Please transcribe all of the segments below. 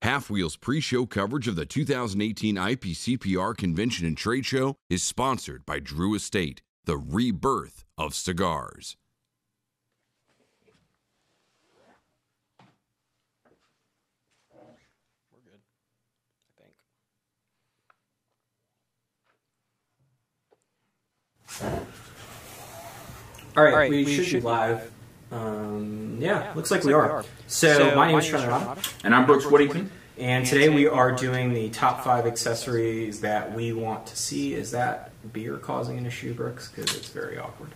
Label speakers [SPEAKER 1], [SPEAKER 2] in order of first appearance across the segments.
[SPEAKER 1] Halfwheel's pre-show coverage of the 2018 IPCPR Convention and Trade Show is sponsored by Drew Estate, the rebirth of cigars.
[SPEAKER 2] We're good, I think.
[SPEAKER 3] All right, we should be live. Yeah, looks like we are. So my name is Charlie Minato.
[SPEAKER 4] And I'm Brooks Whittington.
[SPEAKER 3] And today we are doing the top 5 accessories that we want to see. Is that beer causing an issue, Brooks? Because it's very awkward.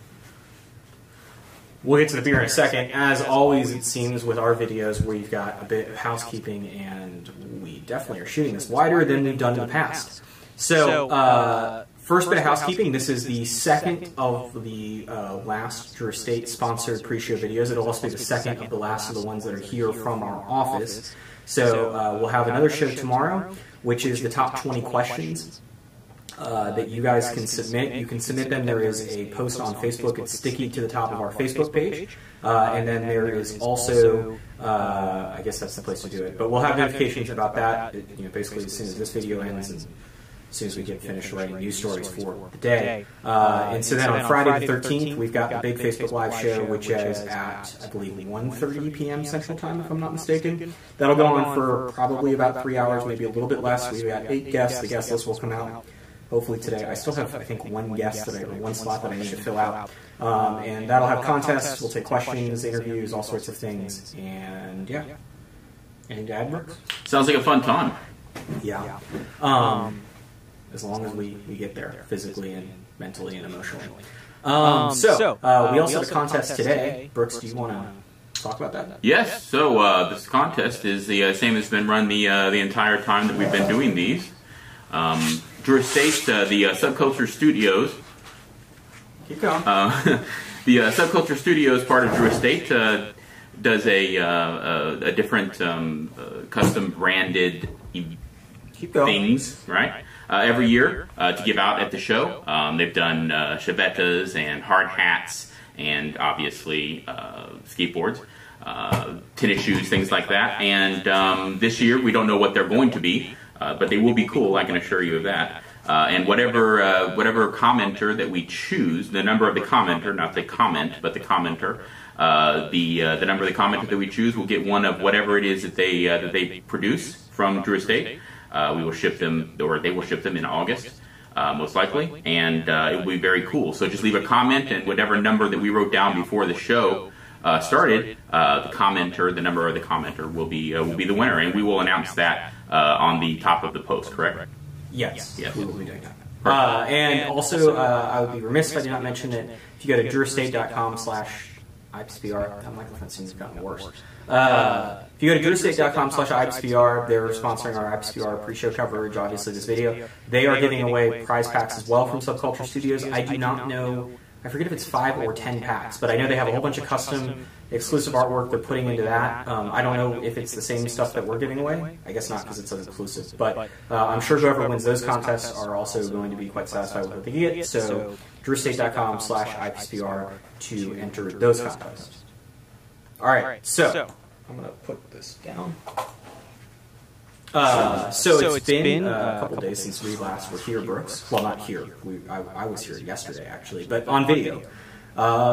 [SPEAKER 3] We'll get to the beer in a second. As always, it seems with our videos, we've got a bit of housekeeping, and we definitely are shooting this wider than we've done in the past. So, first bit of housekeeping, this is the second of the last Drew Estate sponsored pre-show videos. It'll also be the second of the last of the ones that are here from our office. So we'll have another show tomorrow, which is the top 20 questions that you guys can submit. You can submit them. There is a post on Facebook. It's sticky to the top of our Facebook page. And then there is also, I guess that's the place to do it. But we'll have notifications about that, basically as soon as this video ends and as soon as we get finished writing news stories for the day. And so then on Friday the 13th, we've got the big Facebook Live show, which is at, I believe, 1:30 p.m. Central Time, if I'm not mistaken. That'll go on for probably about 3 hours, maybe a little bit less. We've got 8 guests. The guest list will come out hopefully today. I still have, I think, one guest that one slot that I need to fill out. And that'll have contests. We'll take questions, interviews, all sorts of things. And yeah. Anything to add, Brooks?
[SPEAKER 4] Sounds like a fun time.
[SPEAKER 3] Yeah. As long as we get there physically and mentally and emotionally. We also have a contest today. Brooks, do you want to talk about that?
[SPEAKER 4] Yes. So this contest is the same as been run the entire time that we've been doing these. Drew Estate, the Subculture Studios.
[SPEAKER 3] Keep going.
[SPEAKER 4] The Subculture Studios part of Drew Estate does a different custom branded things, right? Every year to give out at the show. They've done Chevettas and hard hats and obviously skateboards, tennis shoes, things like that. And this year we don't know what they're going to be, but they will be cool, I can assure you of that. And whatever commenter that we choose, the number of the commenter, not the comment, but the commenter, the number of the commenter that we choose will get one of whatever it is that they produce from Drew Estate. We will ship them, or they will ship them in August, most likely, and it will be very cool. So just leave a comment, and whatever number that we wrote down before the show started, the number of the commenter will be the winner, and we will announce that on the top of the post. Correct?
[SPEAKER 3] Yes. We will be doing that. And also, I would be remiss if I did not mention it. If you go to drewestate.com/IPCPR, that microphone seems to have gotten worse. If you go to drewestate.com/IPCPR, they're sponsoring our IPCPR pre-show coverage, obviously this video. They are giving away prize packs as well from Subculture Studios. I do not know, I forget if it's 5 or 10 packs, but I know they have a whole bunch of custom exclusive artwork they're putting into that. I don't know if it's the same stuff that we're giving away. I guess not, because it says exclusive. But I'm sure whoever wins those contests are also going to be quite satisfied with what they get. So drewestate.com/IPCPR to enter those contests. All right, so I'm going to put this down. So it's been a couple days since we last were here, Brooks. Well, not here. I was here yesterday, actually, but on video.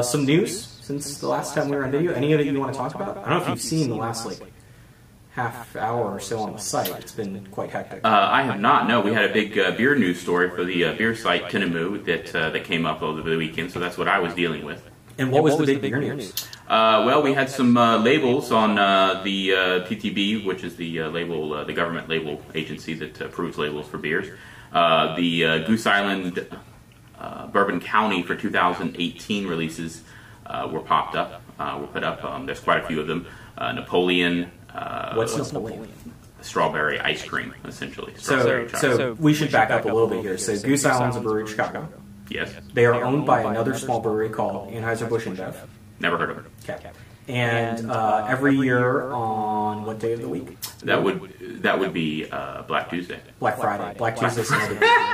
[SPEAKER 3] Some news since the last time we were on video. Any of it you want to talk about? I don't know if you've seen the last, half hour or so on the site. It's been quite hectic.
[SPEAKER 4] I have not. No, we had a big beer news story for the beer site Tinamoo that came up over the weekend, so that's what I was dealing with.
[SPEAKER 3] And what was the big beer news?
[SPEAKER 4] Well, we had some labels on the TTB, which is the label, the government label agency that approves labels for beers. The Goose Island Bourbon County for 2018 releases were put up. There's quite a few of them. Napoleon.
[SPEAKER 3] What's Napoleon?
[SPEAKER 4] Strawberry ice cream, essentially.
[SPEAKER 3] So we should back up a little bit here. So Goose Island's a brewery in Chicago.
[SPEAKER 4] Yes.
[SPEAKER 3] They are owned by another small brewery called Anheuser-Busch InBev.
[SPEAKER 4] Never heard of it.
[SPEAKER 3] Okay. And every year on what day of the week?
[SPEAKER 4] That would be Black Tuesday.
[SPEAKER 3] Black Friday. Black Tuesday's another day.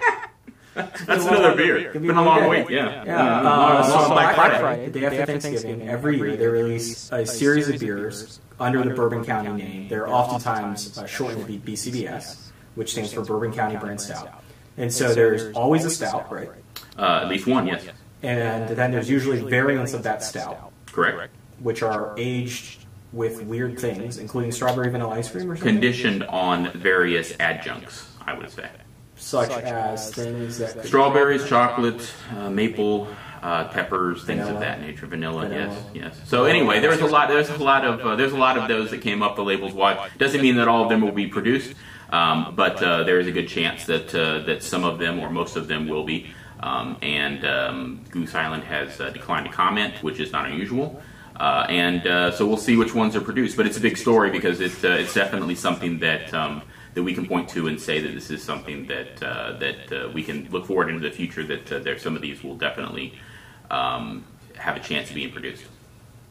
[SPEAKER 4] That's another beer. It's been a long week, yeah.
[SPEAKER 3] So Black Friday, the day after Thanksgiving, every year they release a series of beers under the Bourbon County name. They're oftentimes shortened to be BCBS, which stands for Bourbon County Brand Stout. And so there's always a stout, right?
[SPEAKER 4] At least one, yes.
[SPEAKER 3] And then there's usually variants of that stout.
[SPEAKER 4] Correct.
[SPEAKER 3] Which are aged with weird things, including strawberry vanilla ice cream or something?
[SPEAKER 4] Conditioned on various adjuncts, I would say.
[SPEAKER 3] Such as things that...
[SPEAKER 4] Strawberries, chocolate, maple, peppers, things of that nature. Vanilla, yes. So anyway, there's a lot of those that came up the labels wide. Doesn't mean that all of them will be produced, but there is a good chance that some of them or most of them will be. Goose Island has declined to comment, which is not unusual. So we'll see which ones are produced. But it's a big story because it's definitely something that we can point to and say that this is something that we can look forward into the future, that some of these will definitely have a chance of being produced.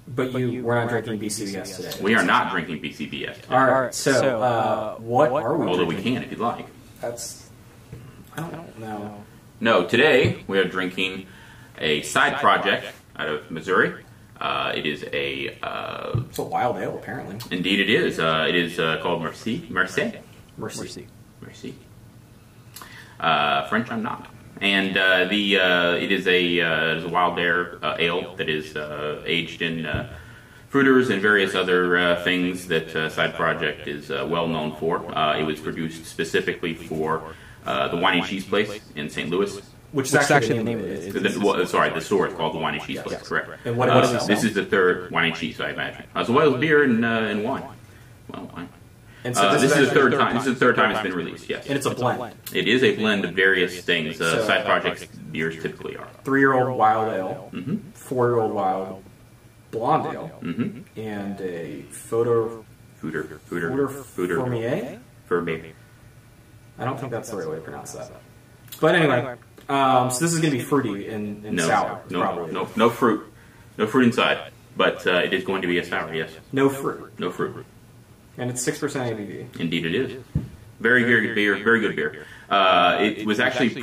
[SPEAKER 3] But we're not drinking BCBS today.
[SPEAKER 4] We are not drinking BCBS today.
[SPEAKER 3] All right, so what are we
[SPEAKER 4] Although
[SPEAKER 3] drinking?
[SPEAKER 4] we can if you'd like.
[SPEAKER 3] I don't know.
[SPEAKER 4] No, today we are drinking a side project out of Missouri. It is
[SPEAKER 3] it's a wild ale, apparently.
[SPEAKER 4] Indeed it is. It is called Merci. French I'm not. And it is a wild ale that is aged in fruiters and various other things that Side Project is well known for. It was produced specifically for the Wine and Cheese Place in St. Louis.
[SPEAKER 3] Which is actually the name of it.
[SPEAKER 4] The store is called the Wine and Cheese Place, correct.
[SPEAKER 3] And what is it?
[SPEAKER 4] This is the third wine and cheese, I imagine. As well as beer and wine. Well, wine.
[SPEAKER 3] And so
[SPEAKER 4] this is the third time. This is the third time it's been released. Yes,
[SPEAKER 3] and it's a blend.
[SPEAKER 4] It is a blend of various things. Side Project's beers typically are
[SPEAKER 3] 3-year-old wild ale, 4-year-old wild blonde ale, and a Fooder
[SPEAKER 4] Fermier.
[SPEAKER 3] I don't think that's the right way to pronounce that. But anyway, so this is going to be fruity and sour. Probably.
[SPEAKER 4] No fruit inside. But it is going to be a sour. Yes.
[SPEAKER 3] No fruit. And it's 6% ABV.
[SPEAKER 4] Indeed, it is. Very good beer. Very good beer. It was actually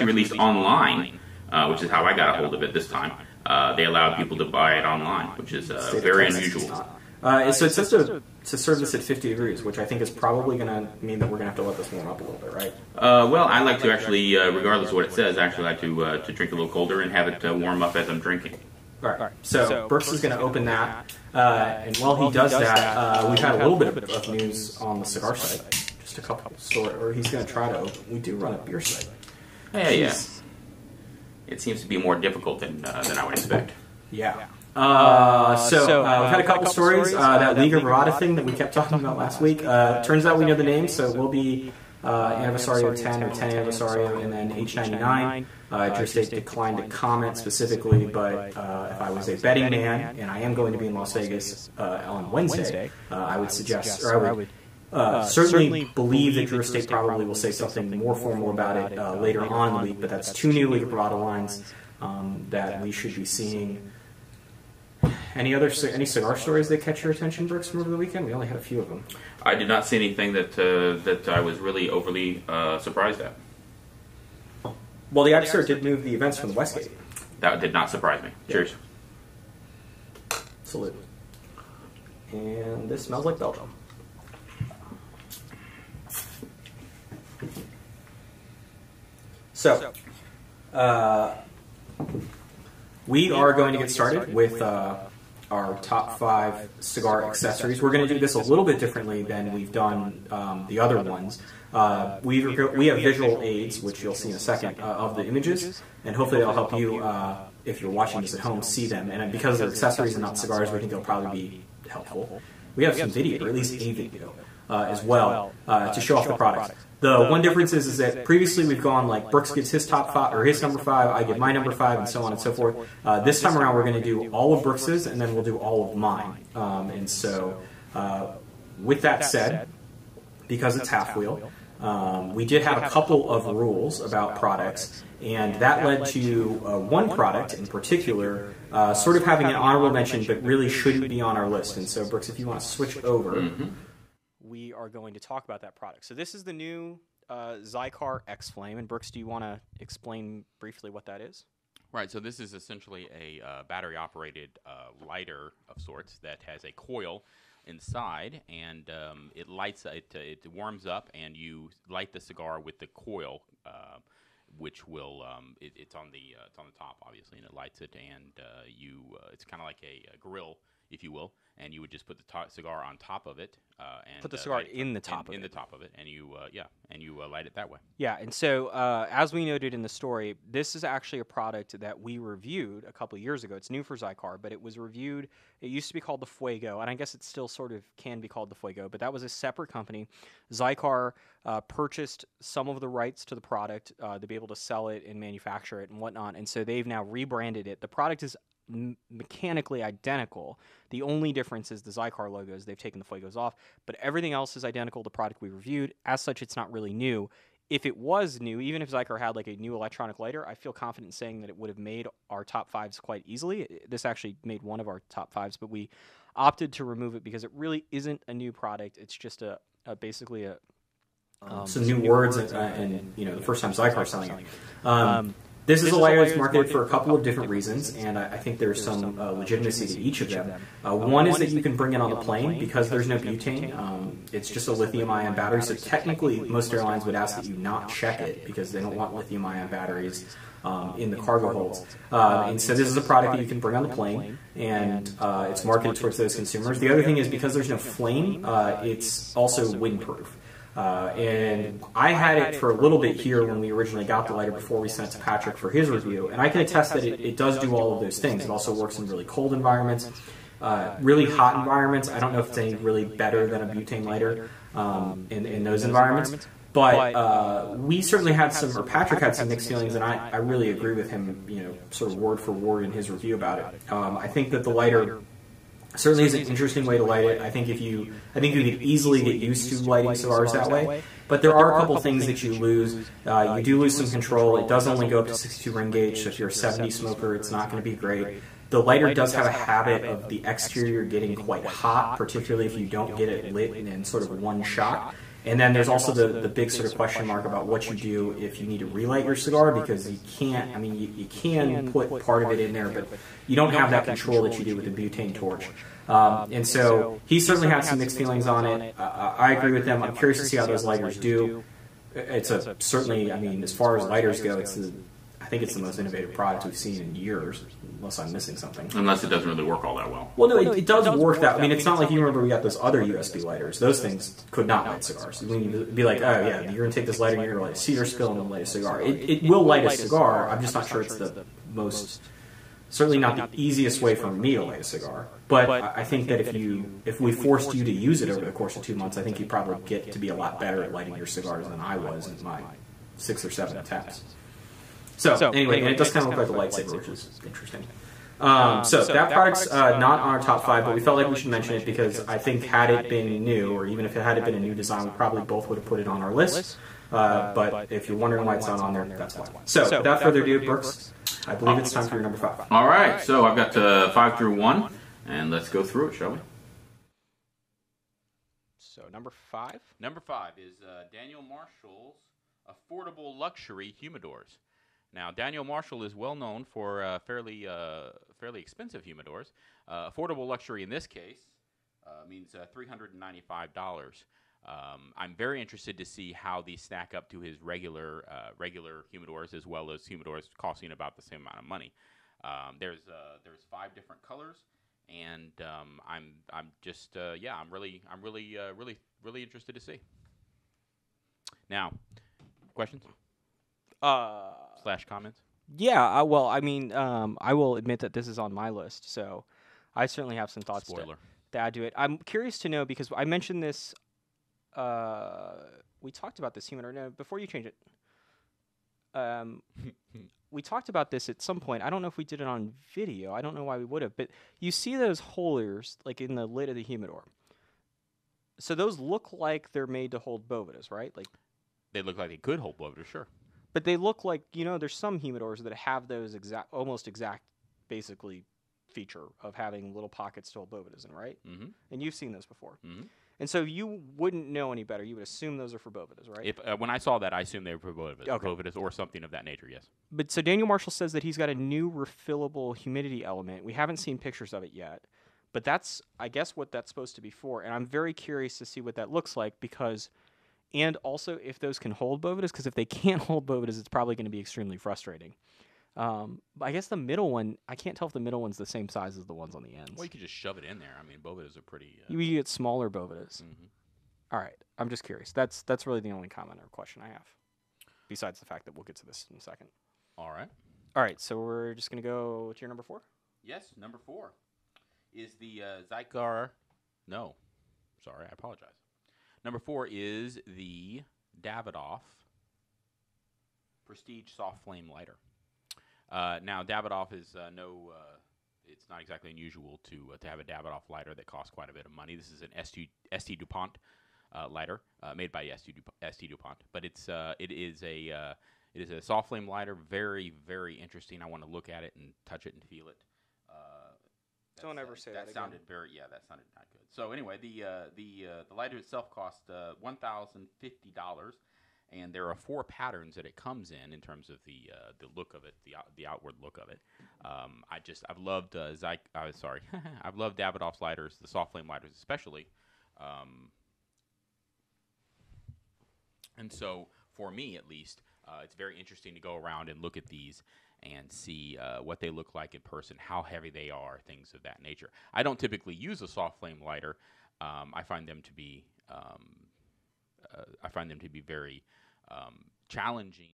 [SPEAKER 4] released online, which is how I got a hold of it this time. They allowed people to buy it online, which is very unusual.
[SPEAKER 3] So it says to serve this at 50 degrees, which I think is probably going to mean that we're going to have to let this warm up a little bit, right?
[SPEAKER 4] Well, I like to actually, regardless of what it says, I actually like to drink a little colder and have it warm up as I'm drinking.
[SPEAKER 3] All right. So Brooks is going to open that, and while he does that, we've had a little bit of news on the cigar side. Just a couple or he's going to try to open. We do run a beer site.
[SPEAKER 4] Yeah. It seems to be more difficult than I would expect.
[SPEAKER 3] Yeah. So we've had a couple stories. That Liga Verada thing that we kept talking about last week. Turns out we know the name, so it will be Anniversario 10 or 10 Anniversario, and then H99. Drew State declined to comment specifically, but if I was a betting man, and I am going to be in Las Vegas on Wednesday, I would suggest, or I would certainly believe that Drew State probably will say something more formal about it later on in the week, but that's 2 new Liga Verada lines that we should be seeing. Any cigar stories that catch your attention, Brooks, from over the weekend? We only had a few of them.
[SPEAKER 4] I did not see anything that I was really overly surprised at.
[SPEAKER 3] Well, the IPCPR did move the events from the Westgate.
[SPEAKER 4] That did not surprise me. Yeah. Cheers.
[SPEAKER 3] Salute. And this smells like Belgium. So, we are going to get started with our top 5 cigar accessories. We're going to do this a little bit differently than we've done the other ones. We have visual aids, which you'll see in a second, of the images, and hopefully they'll help you, if you're watching this at home, see them. And because they're accessories and not cigars, we think they'll probably be helpful. We have some video, or at least a video, as well, to show off the products. The one difference is that previously we've gone like Brooks gives his top 5 or his number 5, I give my number 5, and so on and so forth. This time around we're going to do all of Brooks's, and then we'll do all of mine. And so with that said, because it's half wheel, we did have a couple of rules about products, and that led to one product in particular sort of having an honorable mention, but really shouldn't be on our list. And so, Brooks, if you want to switch over, we are going to talk about that product. So this is the new Zycar X Flame. And Brooks, do you want to explain briefly what that is?
[SPEAKER 4] Right, so this is essentially a battery-operated lighter of sorts that has a coil inside, and it lights. It warms up, and you light the cigar with the coil, which will. It's on the top, obviously, and it lights it, and it's kind of like a grill, if you will, and you would just put the cigar on top of it, and
[SPEAKER 3] put the cigar in the top
[SPEAKER 4] the top of it, and you light it that way.
[SPEAKER 3] Yeah, and so as we noted in the story, this is actually a product that we reviewed a couple of years ago. It's new for Zycar, but it was reviewed. It used to be called the Fuego, and I guess it still sort of can be called the Fuego, but that was a separate company. Zycar purchased some of the rights to the product to be able to sell it and manufacture it and whatnot, and so they've now rebranded it. The product is mechanically identical. The only difference is the Zycar logos. They've taken the Fuegos off, but everything else is identical to the product we reviewed. As such, it's not really new. If it was new, even if Zycar had like a new electronic lighter, I feel confident saying that it would have made our top fives quite easily. This actually made one of our top fives, but we opted to remove it because it really isn't a new product. It's just basically
[SPEAKER 2] some new words and the first time Zycar selling it. This is a lighter that's marketed for a couple of different reasons, and I think there's some legitimacy to each of them. One is that you can bring it on the plane because there's no butane. It's just a lithium-ion battery, so technically most airlines would ask that you not check it because they don't want lithium-ion batteries in the cargo holds. And so this is a product that you can bring on the plane, and it's marketed towards those consumers. The other thing is because there's no flame, it's also windproof. And I had it for a little bit here when we originally got the lighter before we sent it to Patrick for his review, and I can attest that it does do all of those things. It also works in really cold environments, really hot environments. I don't know if it's any really better than a butane lighter in those environments, but we certainly had some, or Patrick had some mixed feelings, and I really agree with him, sort of word for word in his review about it. I think that the lighter certainly is an interesting way to light it. I think you could easily get used to lighting cigars that way. But there are a couple things that you lose. You do lose some control. It does only go up to 62 ring gauge, so if you're a 70 smoker, it's not going to be great. The lighter does have a habit of the exterior getting quite hot, particularly if you don't get it lit in sort of one shot. And then there's also the big sort of question mark about what you do if you need to relight your cigar, because you can't, you can put part of it in there, but you don't have that control that you do with the butane torch. And so he certainly had some mixed feelings on it. I agree with them. I'm curious to see how those lighters do. It's certainly, as far as lighters go, I think it's the most innovative product we've seen in years, unless I'm missing something.
[SPEAKER 4] Unless it doesn't really work all that well.
[SPEAKER 2] Well, no, it does work that. It's not like you remember we got those other USB lighters. Those things could not light cigars. You'd be like, oh yeah, you're going to take this lighter and you're going to light a cedar spill and light a cigar. It will light a cigar. I'm just not sure it's the most, certainly not the easiest way for me to light a cigar. But I think that if we forced you to use it over the course of 2 months, I think you'd probably get to be a lot better at lighting your cigars than I was in my 6 or 7 attempts. So anyway, and it does kind of look like a lightsaber, which is interesting. So that product's not on our top 5, but we felt like we should mention it because I think had it been new, or even if it had been a new design, we probably both would have put it on our list. But if you're wondering why it's not on there, that's why. So without further ado, Brooks, I believe it's time for your number 5.
[SPEAKER 4] All right, so I've got 5 through 1, and let's go through it, shall we?
[SPEAKER 3] So number 5?
[SPEAKER 4] Number 5 is Daniel Marshall's Affordable Luxury Humidors. Now, Daniel Marshall is well known for fairly expensive humidors. Affordable luxury in this case means $395. I'm very interested to see how these stack up to his regular humidors, as well as humidors costing about the same amount of money. There's 5 different colors, and I'm really interested to see. Now, questions? / comments?
[SPEAKER 3] Yeah, I will admit that this is on my list, so I certainly have some thoughts to add to it. I'm curious to know, because I mentioned this, we talked about this humidor. No, before you change it, we talked about this at some point. I don't know if we did it on video. I don't know why we would have, but you see those holders like in the lid of the humidor. So those look like they're made to hold Bovedas, right? Like
[SPEAKER 4] they look like they could hold Bovedas, sure.
[SPEAKER 3] But they look like, there's some humidors that have those almost exact, basically, feature of having little pockets to hold Bovedas in, right?
[SPEAKER 4] Mm-hmm.
[SPEAKER 3] And you've seen those before.
[SPEAKER 4] Mm-hmm.
[SPEAKER 3] And so you wouldn't know any better. You would assume those are for Bovedas, right?
[SPEAKER 4] If when I saw that, I assumed they were for Bovedas,
[SPEAKER 3] Okay.
[SPEAKER 4] Bovedas or something of that nature. Yes.
[SPEAKER 3] But so Daniel Marshall says that he's got a new refillable humidity element. We haven't seen pictures of it yet, but that's, I guess, what that's supposed to be for. And I'm very curious to see what that looks like because, and also if those can hold Bovedas, because if they can't hold Bovedas, it's probably going to be extremely frustrating. But I guess the middle one, I can't tell if the middle one's the same size as the ones on the ends.
[SPEAKER 4] Well, you could just shove it in there. I mean, Bovedas are pretty.
[SPEAKER 3] You get smaller Bovedas.
[SPEAKER 4] Mm-hmm.
[SPEAKER 3] All right, I'm just curious. That's really the only comment or question I have, besides the fact that we'll get to this in a second.
[SPEAKER 4] All right,
[SPEAKER 3] so we're just going to go to your number 4?
[SPEAKER 4] Yes, number 4 is the Zycar. No, sorry, I apologize. Number 4 is the Davidoff Prestige Soft Flame Lighter. Now, Davidoff is it's not exactly unusual to have a Davidoff lighter that costs quite a bit of money. This is an ST DuPont lighter made by ST DuPont, but it is a soft flame lighter. Very, very interesting. I want to look at it and touch it and feel it.
[SPEAKER 3] Don't ever say that again.
[SPEAKER 4] Sounded very. Yeah, that sounded not good. So anyway, the lighter itself cost $1,050. And there are 4 patterns that it comes in terms of the look of it, the outward look of it. I've loved I've loved Davidoff's lighters, the soft flame lighters especially. And so for me at least, it's very interesting to go around and look at these and see what they look like in person, how heavy they are, things of that nature. I don't typically use a soft flame lighter. I find them to be very challenging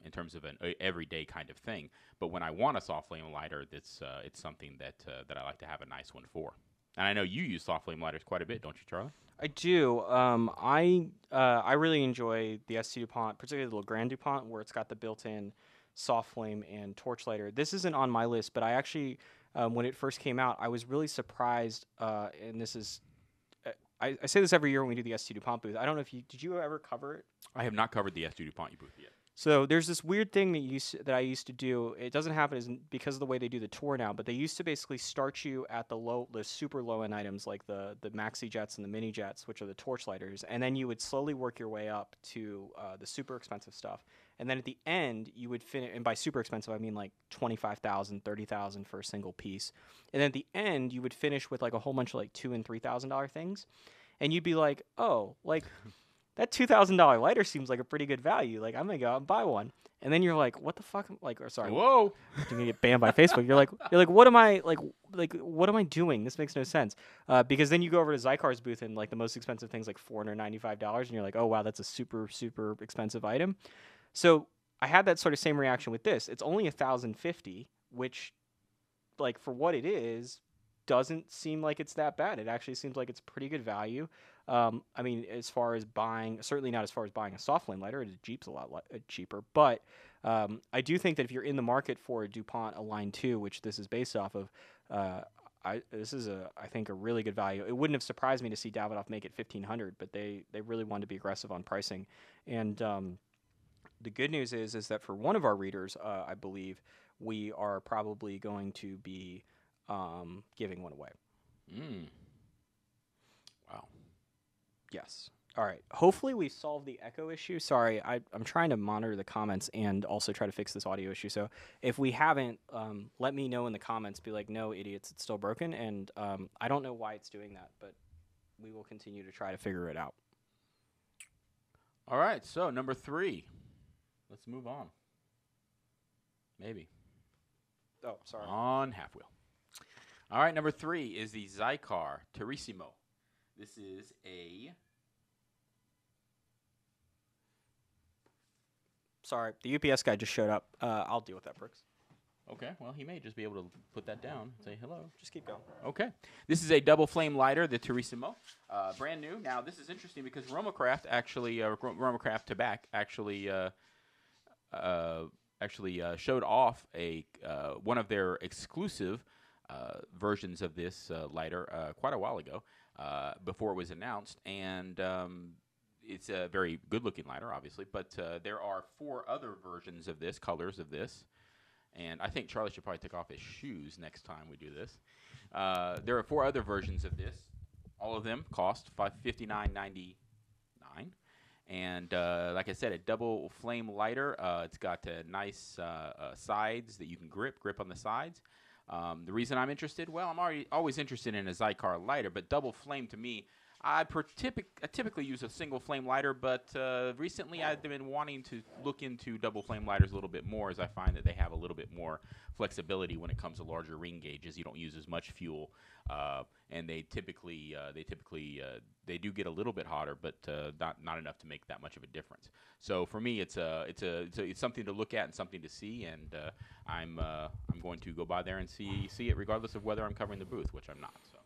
[SPEAKER 4] in terms of an everyday kind of thing. But when I want a soft flame lighter, it's something that I like to have a nice one for. And I know you use soft flame lighters quite a bit, don't you, Charlie?
[SPEAKER 3] I do. I really enjoy the ST DuPont, particularly the Legrand DuPont, where it's got the built-in soft flame and torch lighter. This isn't on my list, but I actually, when it first came out, I was really surprised. And this is, I say this every year when we do the ST DuPont booth. I don't know if did you ever cover it?
[SPEAKER 4] I have not covered the ST DuPont booth yet.
[SPEAKER 3] So there's this weird thing that I used to do. It doesn't happen because of the way they do the tour now, but they used to basically start you at the super low end items like the maxi jets and the mini jets, which are the torch lighters, and then you would slowly work your way up to the super expensive stuff. And then at the end, you would finish, and by super expensive, I mean like $25,000, $30,000 for a single piece. And then at the end, you would finish with like a whole bunch of like $2,000 and $3,000 things, and you'd be like, oh, like. That $2,000 lighter seems like a pretty good value. Like, I'm gonna go out and buy one. And then you're like, what the fuck? Like, or sorry,
[SPEAKER 4] whoa,
[SPEAKER 3] you're gonna get banned by Facebook. You're like, what am I what am I doing? This makes no sense. Because then you go over to Zycar's booth and like the most expensive thing's like $495, and you're like, oh wow, that's a super super expensive item. So I had that sort of same reaction with this. It's only $1,050, which, like, for what it is, doesn't seem like it's that bad. It actually seems like it's pretty good value. I mean, as far as buying, certainly not as far as buying a soft flame lighter. A Jeep's a lot cheaper. But I do think that if you're in the market for a DuPont, a Line 2, which this is based off of, this is, I think, a really good value. It wouldn't have surprised me to see Davidoff make it $1,500, but they really wanted to be aggressive on pricing. And the good news is that for one of our readers, I believe, we are probably going to be giving one away.
[SPEAKER 4] Wow.
[SPEAKER 3] Yes. All right. Hopefully we solved the echo issue. Sorry, I'm trying to monitor the comments and also try to fix this audio issue. So if we haven't, let me know in the comments. Be like, no, idiots, it's still broken. And I don't know why it's doing that, but we will continue to try to figure it out.
[SPEAKER 4] All right. So number 3. Let's move on. Maybe.
[SPEAKER 3] Oh, sorry.
[SPEAKER 4] On half-wheel. All right. Number 3 is the Zycar Turissimo. This is a...
[SPEAKER 3] Sorry, the UPS guy just showed up. I'll deal with that, Brooks.
[SPEAKER 4] Okay, well, he may just be able to put that down and say hello.
[SPEAKER 3] Just keep going.
[SPEAKER 4] Okay. This is a double flame lighter, the Turissimo. Brand new. Now, this is interesting because Romacraft actually, Romacraft Tobacco actually showed off one of their exclusive versions of this lighter quite a while ago. Before it was announced, and it's a very good-looking lighter, obviously, but there are 4 other versions of this, colors of this, and I think Charlie should probably take off his shoes next time we do this. There are 4 other versions of this, All of them cost $59.99. And like I said, a double flame lighter. It's got nice sides that you can grip on the sides. The reason I'm interested, well, I'm always interested in a Zycar lighter, but double flame to me, I typically use a single flame lighter, but recently I've been wanting to look into double flame lighters a little bit more, as I find that they have a little bit more flexibility when it comes to larger ring gauges. You don't use as much fuel, and they typically they do get a little bit hotter, but not enough to make that much of a difference. So for me, it's something to look at and something to see, and I'm going to go by there and see it, regardless of whether I'm covering the booth, which I'm not. So.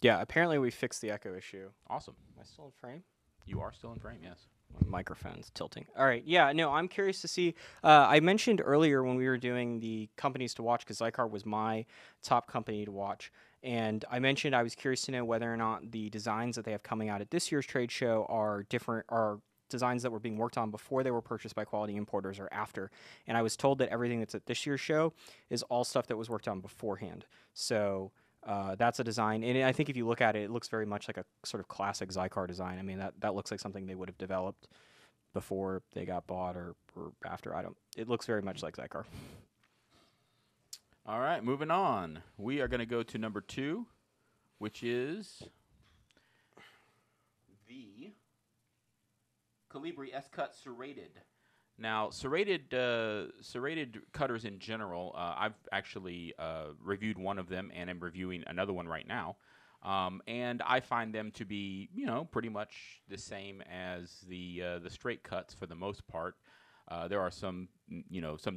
[SPEAKER 3] Yeah, apparently we fixed the echo issue.
[SPEAKER 4] Awesome.
[SPEAKER 3] Am I still in frame?
[SPEAKER 4] You are still in frame, yes.
[SPEAKER 3] My microphone's tilting. All right. Yeah, no, I'm curious to see. I mentioned earlier when we were doing the companies to watch, because Zycar was my top company to watch, and I mentioned I was curious to know whether or not the designs that they have coming out at this year's trade show are designs that were being worked on before they were purchased by quality importers or after. And I was told that everything that's at this year's show is all stuff that was worked on beforehand. So... that's a design, and I think if you look at it, it looks very much like a sort of classic Zycar design. I mean, that looks like something they would have developed before they got bought or after. It looks very much like Zycar.
[SPEAKER 4] All right, moving on. We are going to go to number 2, which is the Calibri S-Cut Serrated. Now, serrated cutters in general, I've actually reviewed one of them, and I'm reviewing another one right now. And I find them to be, pretty much the same as the straight cuts for the most part. There are some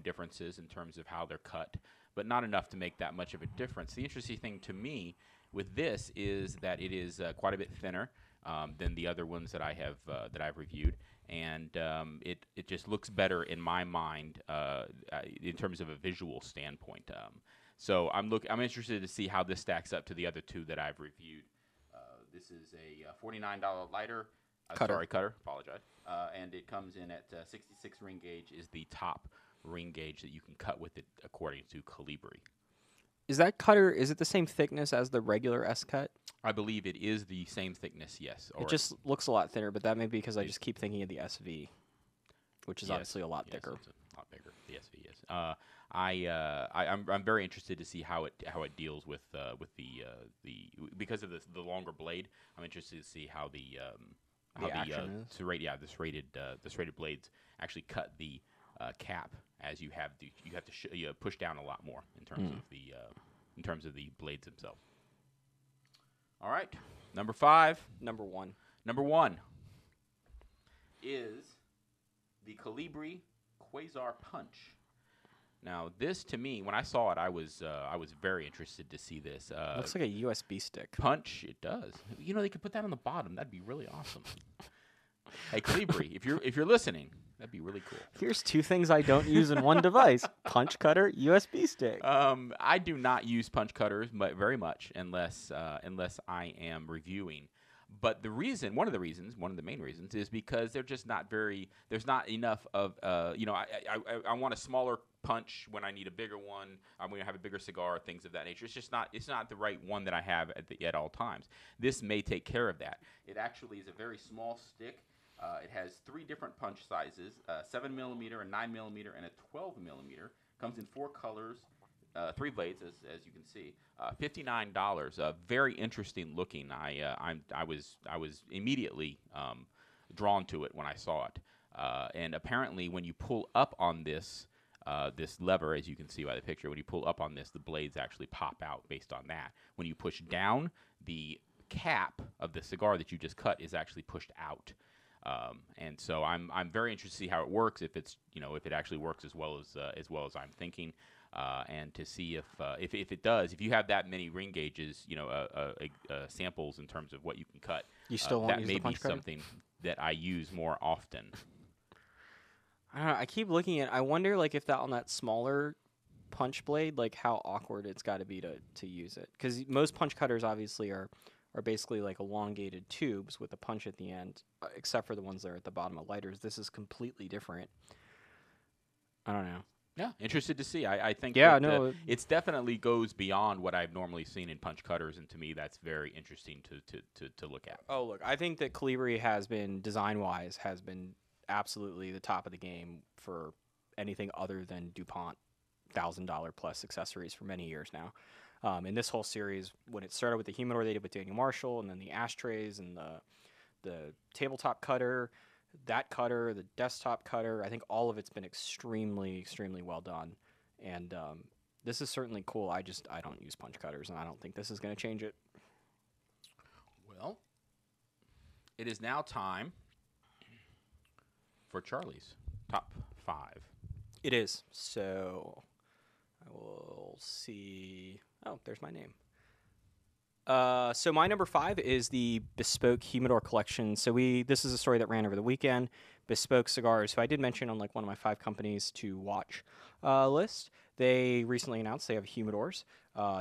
[SPEAKER 4] differences in terms of how they're cut, but not enough to make that much of a difference. The interesting thing to me with this is that it is quite a bit thinner than the other ones that I've reviewed, and it just looks better in my mind in terms of a visual standpoint. So I'm interested to see how this stacks up to the other two that I've reviewed. This is a $49 lighter. Cutter. Apologize. And it comes in at 66 ring gauge. Is the top ring gauge that you can cut with it according to Calibri.
[SPEAKER 3] Is that cutter, is it the same thickness as the regular S-Cut?
[SPEAKER 4] I believe it is the same thickness, yes.
[SPEAKER 3] It just looks a lot thinner, but that may be because I just keep thinking of the SV, which is obviously a lot thicker.
[SPEAKER 4] It's a lot bigger. The SV is. I'm very interested to see how it deals with the because of the longer blade. I'm interested to see how the serrated blades actually cut the cap, as you have to push down a lot more in terms of the blades themselves. All right, number 5.
[SPEAKER 3] Number one
[SPEAKER 4] is the Calibri Quasar Punch. Now, this to me, when I saw it, I was very interested to see this.
[SPEAKER 3] Looks like a USB stick.
[SPEAKER 4] Punch, it does. They could put that on the bottom. That'd be really awesome. Hey, Calibri, if you're listening, that'd be really cool.
[SPEAKER 3] Here's 2 things I don't use in one device: punch cutter, USB stick.
[SPEAKER 4] I do not use punch cutters very much unless I am reviewing. But one of the main reasons is because they're just not there's not enough of, I want a smaller punch when I need a bigger one. I'm going to have a bigger cigar, things of that nature. It's not the right one that I have at all times. This may take care of that. It actually is a very small stick. It has 3 different punch sizes, 7mm, a 9mm, and a 12mm. Comes in 4 colors, 3 blades, as you can see. $59. Very interesting looking. I was immediately drawn to it when I saw it. And apparently, when you pull up on this lever, as you can see by the picture, when you pull up on this, the blades actually pop out based on that. When you push down, the cap of the cigar that you just cut is actually pushed out. And so I'm very interested to see how it works, if it actually works as well as I'm thinking, and to see if it does. If you have that many ring gauges, samples in terms of what you can cut,
[SPEAKER 3] you still won't use the punch cutter?
[SPEAKER 4] That may be something that I use more often.
[SPEAKER 3] I don't know. I keep looking at. I wonder, if that on that smaller punch blade, how awkward it's got to be to use it, because most punch cutters obviously are basically elongated tubes with a punch at the end, except for the ones that are at the bottom of lighters. This is completely different. I don't know.
[SPEAKER 5] Yeah, interested to see. I think it's definitely goes beyond what I've normally seen in punch cutters, and to me that's very interesting to look at.
[SPEAKER 3] Oh, look, I think that Calibri has been, design-wise, has been absolutely the top of the game for anything other than DuPont $1,000 plus accessories for many years now. In this whole series, when it started with the humidor they did with Daniel Marshall, and then the ashtrays and the tabletop cutter, that cutter, the desktop cutter, I think all of it's been extremely, extremely well done. And this is certainly cool. I don't use punch cutters, and I don't think this is going to change it.
[SPEAKER 5] Well, it is now time for Charlie's top 5.
[SPEAKER 3] It is. So I will see. Oh, there's my name. So my number 5 is the Bespoke Humidor collection. So this is a story that ran over the weekend. Bespoke Cigars, who I did mention on like one of my 5 companies to watch list. They recently announced they have humidors.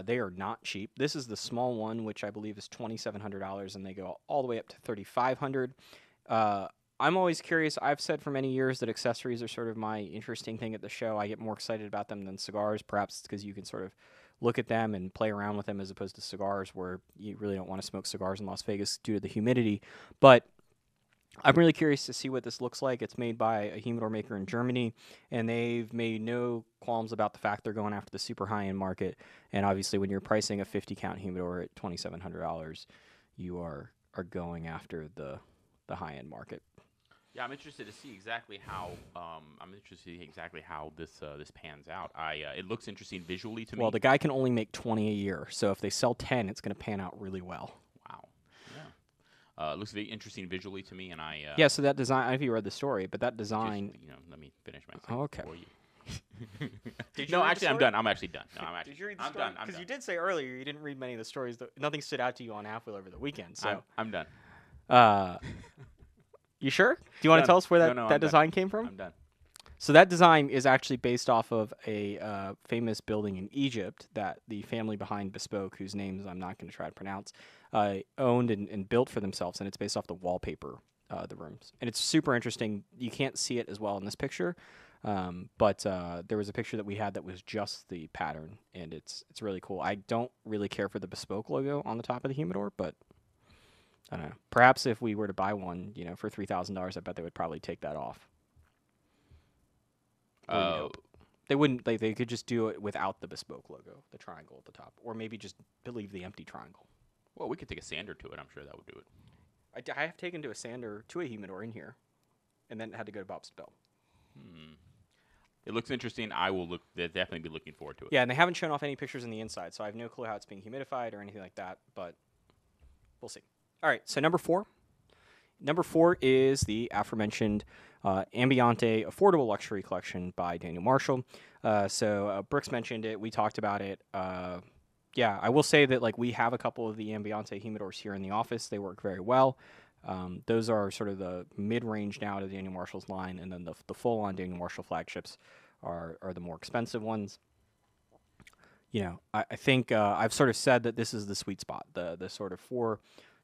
[SPEAKER 3] They are not cheap. This is the small one, which I believe is $2,700, and they go all the way up to $3,500. I'm always curious. I've said for many years that accessories are sort of my interesting thing at the show. I get more excited about them than cigars. Perhaps it's because you can sort of look at them and play around with them as opposed to cigars, where you really don't want to smoke cigars in Las Vegas due to the humidity. But I'm really curious to see what this looks like. It's made by a humidor maker in Germany, and they've made no qualms about the fact they're going after the super high-end market. And obviously, when you're pricing a 50-count humidor at $2,700, you are going after the high-end market.
[SPEAKER 5] Yeah, I'm interested to see exactly how this pans out. It looks interesting visually to me.
[SPEAKER 3] Well, the guy can only make 20 a year, so if they sell 10, it's going to pan out really well.
[SPEAKER 5] Wow. Yeah. It looks very interesting visually to me, and
[SPEAKER 3] yeah. So that design, I don't know if you read the story, but that design.
[SPEAKER 5] Let me finish my sentence
[SPEAKER 3] okay.
[SPEAKER 5] before you. No, actually, I'm done. I'm actually done. No,
[SPEAKER 3] Did you read the story? Because you did say earlier you didn't read many of the stories. Nothing stood out to you on Halfwheel over the weekend. So
[SPEAKER 5] I'm done.
[SPEAKER 3] You sure? Do you want to tell us where that design came from?
[SPEAKER 5] I'm done.
[SPEAKER 3] So that design is actually based off of a famous building in Egypt that the family behind Bespoke, whose names I'm not going to try to pronounce, owned and built for themselves, and it's based off the wallpaper, the rooms. And it's super interesting. You can't see it as well in this picture, but there was a picture that we had that was just the pattern, and it's really cool. I don't really care for the Bespoke logo on the top of the humidor, but I don't know. Perhaps if we were to buy one, for $3,000, I bet they would probably take that off. They wouldn't. They could just do it without the Bespoke logo, the triangle at the top, or maybe just leave the empty triangle.
[SPEAKER 5] Well, we could take a sander to it. I'm sure that would do it.
[SPEAKER 3] I have taken to a sander to a humidor in here, and then had to go to Bob's Bell.
[SPEAKER 5] It looks interesting. I will definitely be looking forward to it.
[SPEAKER 3] Yeah, and they haven't shown off any pictures on the inside, so I have no clue how it's being humidified or anything like that. But we'll see. All right, so number 4. Number 4 is the aforementioned Ambiente Affordable Luxury Collection by Daniel Marshall. So Brooks mentioned it. We talked about it. Yeah, I will say that we have a couple of the Ambiente humidors here in the office. They work very well. Those are sort of the mid-range now to Daniel Marshall's line, and then the full-on Daniel Marshall flagships are the more expensive ones. I think I've sort of said that this is the sweet spot. The sort of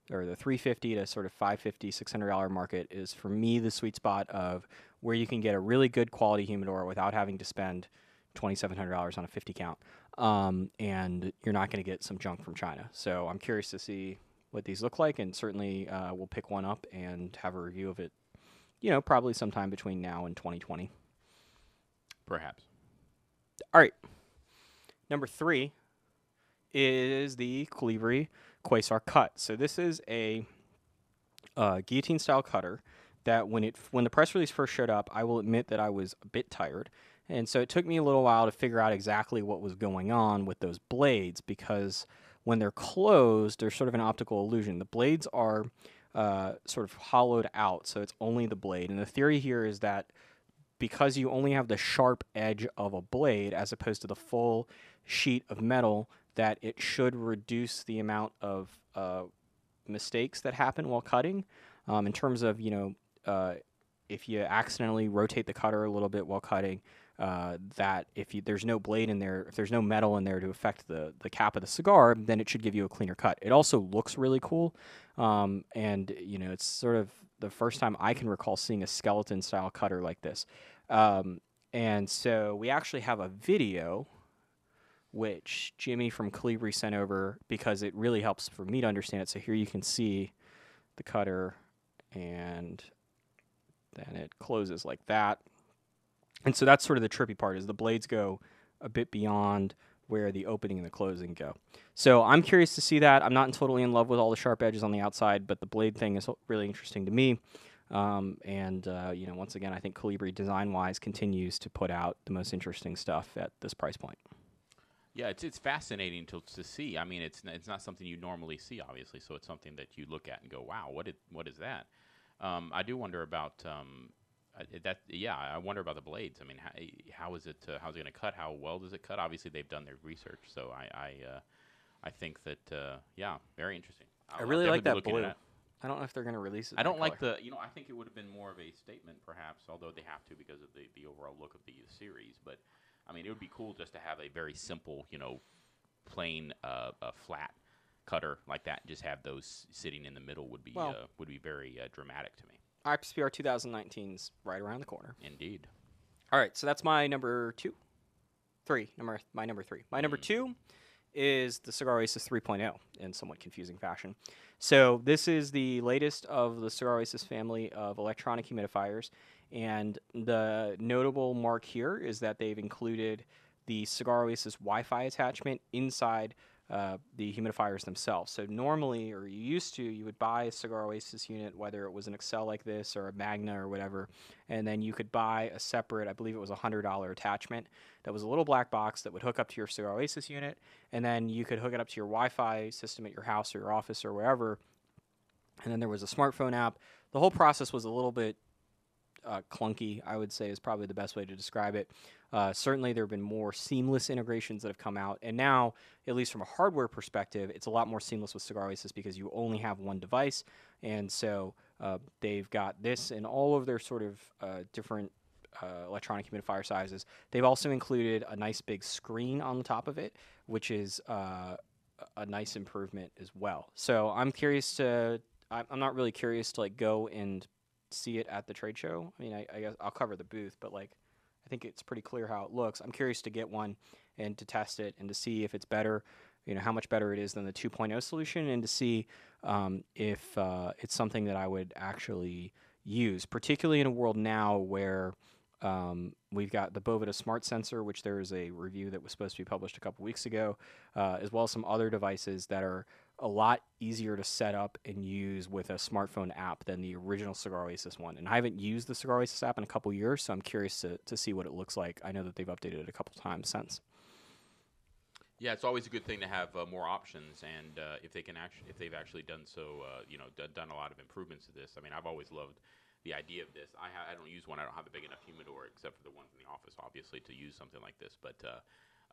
[SPEAKER 3] the $350 to sort of $550, $600 market is for me the sweet spot of where you can get a really good quality humidor without having to spend $2,700 on a 50 count, and you're not going to get some junk from China. So I'm curious to see what these look like, and certainly we'll pick one up and have a review of it. Probably sometime between now and 2020.
[SPEAKER 5] Perhaps.
[SPEAKER 3] All right. Number 3 is the Calibri Quasar Cut. So this is a guillotine style cutter that when the press release first showed up, I will admit that I was a bit tired, and so it took me a little while to figure out exactly what was going on with those blades, because when they're closed, they're sort of an optical illusion. The blades are sort of hollowed out, so it's only the blade, and the theory here is that because you only have the sharp edge of a blade as opposed to the full sheet of metal, that it should reduce the amount of mistakes that happen while cutting. In terms of, if you accidentally rotate the cutter a little bit while cutting, that there's no blade in there, if there's no metal in there to affect the cap of the cigar, then it should give you a cleaner cut. It also looks really cool, and it's sort of the first time I can recall seeing a skeleton-style cutter like this. And And so we actually have a video which Jimmy from Calibri sent over because it really helps for me to understand it. So here you can see the cutter, and then it closes like that. And so that's sort of the trippy part, is the blades go a bit beyond where the opening and the closing go. So I'm curious to see that. I'm not totally in love with all the sharp edges on the outside, but the blade thing is really interesting to me. You know, once again, I think Calibri design-wise continues to put out the most interesting stuff at this price point.
[SPEAKER 5] Yeah, it's fascinating to see. I mean, it's not something you normally see, obviously. So it's something that you look at and go, "Wow, what is that?" I do wonder about that. Yeah, I wonder about the blades. I mean, how's it going to cut? How well does it cut? Obviously, they've done their research, so I think that yeah, very interesting.
[SPEAKER 3] I really like that blue. I don't know if they're going to release it.
[SPEAKER 5] I don't like the. You know, I think it would have been more of a statement, perhaps, although they have to because of the overall look of the series, but. I mean, it would be cool just to have a very simple, you know, plain, flat cutter like that, and just have those sitting in the middle would be very dramatic to me.
[SPEAKER 3] IPCPR 2019's right around the corner.
[SPEAKER 5] Indeed.
[SPEAKER 3] All right, so that's my number three. My number 2 is the Cigar Oasis 3.0 in somewhat confusing fashion. So this is the latest of the Cigar Oasis family of electronic humidifiers. And the notable mark here is that they've included the Cigar Oasis Wi-Fi attachment inside the humidifiers themselves. So normally, or you would buy a Cigar Oasis unit, whether it was an Excel like this or a Magna or whatever, and then you could buy a separate, I believe it was a $100 attachment that was a little black box that would hook up to your Cigar Oasis unit, and then you could hook it up to your Wi-Fi system at your house or your office or wherever, and then there was a smartphone app. The whole process was a little bit clunky, I would say, is probably the best way to describe it. Certainly, there have been more seamless integrations that have come out, and now, at least from a hardware perspective, it's a lot more seamless with Cigar Oasis because you only have one device, and so they've got this in all of their sort of different electronic humidifier sizes. They've also included a nice big screen on the top of it, which is a nice improvement as well. So I'm not really curious to like go and see it at the trade show. I mean, I guess I'll cover the booth, but like I think it's pretty clear how it looks. I'm curious to get one and to test it and to see if it's better, you know, how much better it is than the 2.0 solution, and to see if it's something that I would actually use, particularly in a world now where we've got the Boveda Smart Sensor, which there is a review that was supposed to be published a couple weeks ago, as well as some other devices that are a lot easier to set up and use with a smartphone app than the original Cigar Oasis one. And I haven't used the Cigar Oasis app in a couple years, so I'm curious to see what it looks like. I know that they've updated it a couple times since.
[SPEAKER 5] Yeah, it's always a good thing to have more options, and if they've actually done so, done a lot of improvements to this. I mean, I've always loved the idea of this. I don't use one. I don't have a big enough humidor, except for the ones in the office, obviously, to use something like this. But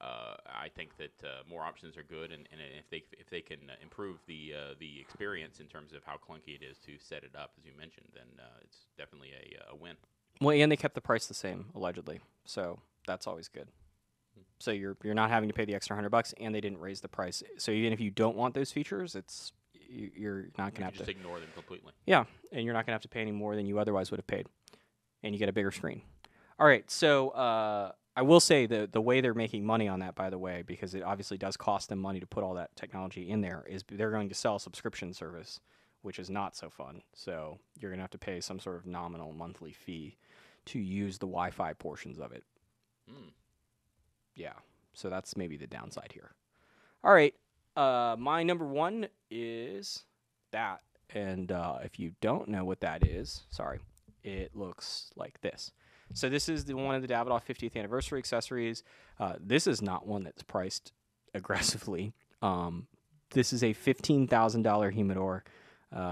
[SPEAKER 5] I think that more options are good, and if they can improve the experience in terms of how clunky it is to set it up, as you mentioned, then it's definitely a win.
[SPEAKER 3] Well, and they kept the price the same, allegedly, so that's always good. So you're not having to pay the extra $100, and they didn't raise the price. So even if you don't want those features, you're not going to have to
[SPEAKER 5] just ignore them completely.
[SPEAKER 3] Yeah, and you're not going to have to pay any more than you otherwise would have paid, and you get a bigger screen. All right, so I will say the way they're making money on that, by the way, because it obviously does cost them money to put all that technology in there, is they're going to sell a subscription service, which is not so fun. So you're going to have to pay some sort of nominal monthly fee to use the Wi-Fi portions of it. Yeah, so that's maybe the downside here. All right, my number 1 is that. And if you don't know what that is, sorry, it looks like this. So this is one of the Davidoff 50th anniversary accessories. This is not one that's priced aggressively. This is a $15,000 humidor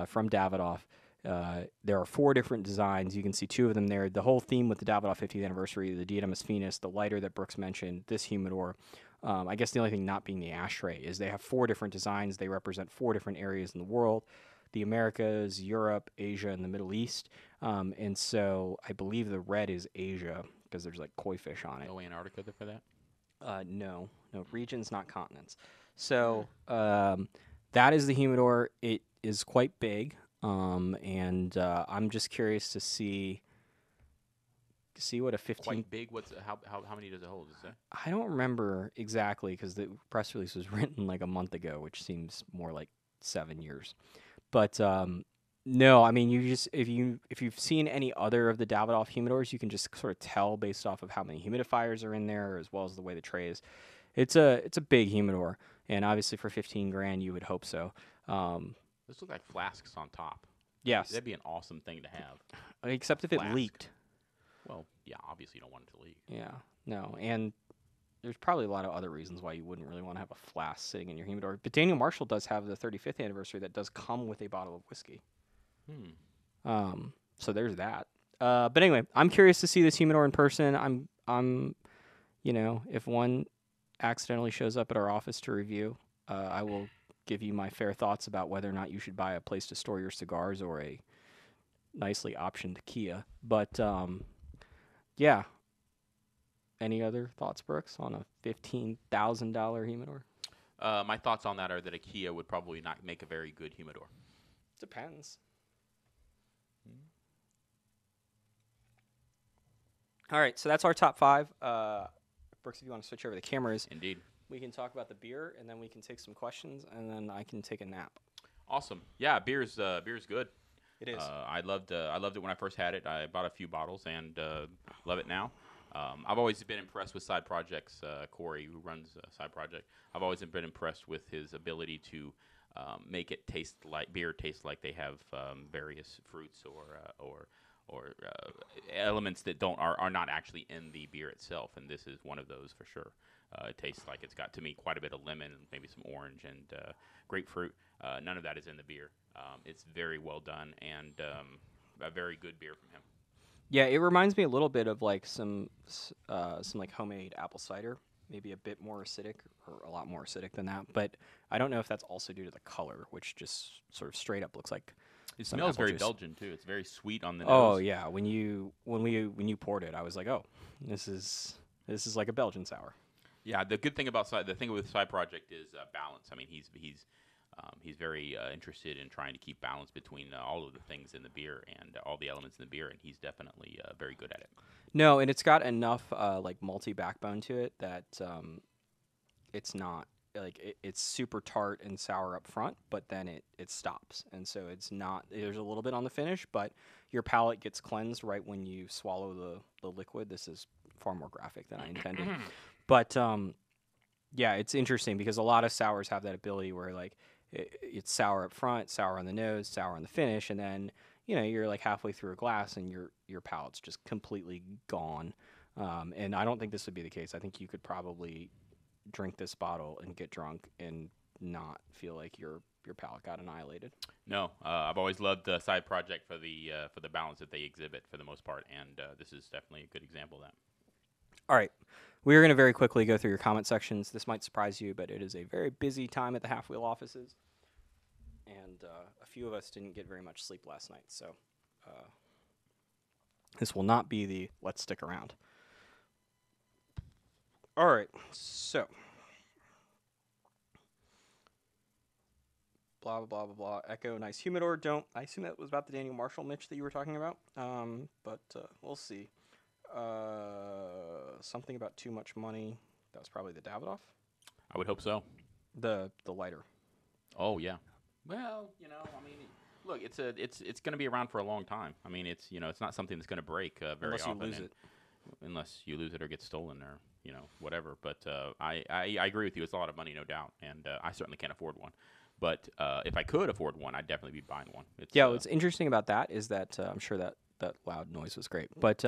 [SPEAKER 3] from Davidoff. There are 4 different designs. You can see 2 of them there. The whole theme with the Davidoff 50th anniversary, the Diademus Finis, the lighter that Brooks mentioned, this humidor. I guess the only thing not being the ashtray is they have 4 different designs. They represent 4 different areas in the world: the Americas, Europe, Asia, and the Middle East. And so I believe the red is Asia because there's like koi fish on it.
[SPEAKER 5] No Antarctica for that?
[SPEAKER 3] No, regions, not continents. So that is the humidor. It is quite big. And I'm just curious to see to see what a 15.
[SPEAKER 5] Quite big. What's how many does it hold? Is that?
[SPEAKER 3] I don't remember exactly because the press release was written like a month ago, which seems more like 7 years. But no, I mean you just if you've seen any other of the Davidoff humidors, you can just sort of tell based off of how many humidifiers are in there, as well as the way the tray is. It's a big humidor, and obviously for $15,000 you would hope so.
[SPEAKER 5] This looks like flasks on top.
[SPEAKER 3] Yes,
[SPEAKER 5] That'd be an awesome thing to have.
[SPEAKER 3] Except if it leaked.
[SPEAKER 5] Well, yeah, obviously you don't want it to leak.
[SPEAKER 3] Yeah, no, and there's probably a lot of other reasons why you wouldn't really want to have a flask sitting in your humidor. But Daniel Marshall does have the 35th anniversary that does come with a bottle of whiskey. So there's that. But anyway, I'm curious to see this humidor in person. I'm, if one accidentally shows up at our office to review, I will give you my fair thoughts about whether or not you should buy a place to store your cigars or a nicely optioned Kia. But yeah. Any other thoughts, Brooks, on a $15,000 humidor?
[SPEAKER 5] My thoughts on that are that a Kia would probably not make a very good humidor.
[SPEAKER 3] Depends. All right, so that's our top 5. Brooks, if you want to switch over the cameras.
[SPEAKER 5] Indeed.
[SPEAKER 3] We can talk about the beer, and then we can take some questions, and then I can take a nap.
[SPEAKER 5] Awesome. Yeah, beer's good.
[SPEAKER 3] It is.
[SPEAKER 5] I loved it when I first had it. I bought a few bottles and love it now. I've always been impressed with Side Project's Corey, who runs Side Project. I've always been impressed with his ability to make it taste like beer, taste like they have various fruits or elements that are not actually in the beer itself, and this is one of those for sure. It tastes like it's got, to me, quite a bit of lemon, maybe some orange and grapefruit. None of that is in the beer. It's very well done and a very good beer from him.
[SPEAKER 3] Yeah, it reminds me a little bit of like some like homemade apple cider, maybe a bit more acidic or a lot more acidic than that. But I don't know if that's also due to the color, which just sort of straight up looks like.
[SPEAKER 5] It smells very Belgian too. It's very sweet on the nose.
[SPEAKER 3] Oh yeah, when you poured it, I was like, oh, this is like a Belgian sour.
[SPEAKER 5] Yeah, the good thing about the thing with Side Project is balance. I mean, he's very interested in trying to keep balance between all of the things in the beer and all the elements in the beer, and he's definitely very good at it.
[SPEAKER 3] No, and it's got enough like malty backbone to it that it's not like it's super tart and sour up front, but then it stops, and so it's not. There's a little bit on the finish, but your palate gets cleansed right when you swallow the liquid. This is far more graphic than I intended, but yeah, it's interesting because a lot of sours have that ability where like. It's sour up front, sour on the nose, sour on the finish, and then you're like halfway through a glass and your palate's just completely gone. And I don't think this would be the case. I think you could probably drink this bottle and get drunk and not feel like your palate got annihilated.
[SPEAKER 5] No, I've always loved the Side Project for the balance that they exhibit for the most part, and this is definitely a good example of that.
[SPEAKER 3] All right. We are going to very quickly go through your comment sections. This might surprise you, but it is a very busy time at the Half-Wheel offices. And a few of us didn't get very much sleep last night, so this will not be the let's stick around. All right, so blah, blah, blah, blah, blah. Echo, nice humidor. I assume that was about the Daniel Marshall Mitch that you were talking about, but we'll see. Something about too much money. That was probably the Davidoff.
[SPEAKER 5] I would hope so.
[SPEAKER 3] The lighter.
[SPEAKER 5] Oh yeah. Well, I mean, look, it's going to be around for a long time. I mean, it's not something that's going to break very
[SPEAKER 3] unless
[SPEAKER 5] often.
[SPEAKER 3] You lose it.
[SPEAKER 5] Unless you lose it or get stolen or whatever. But I agree with you. It's a lot of money, no doubt, and I certainly can't afford one. But if I could afford one, I'd definitely be buying one.
[SPEAKER 3] What's interesting about that is that I'm sure that loud noise was great. But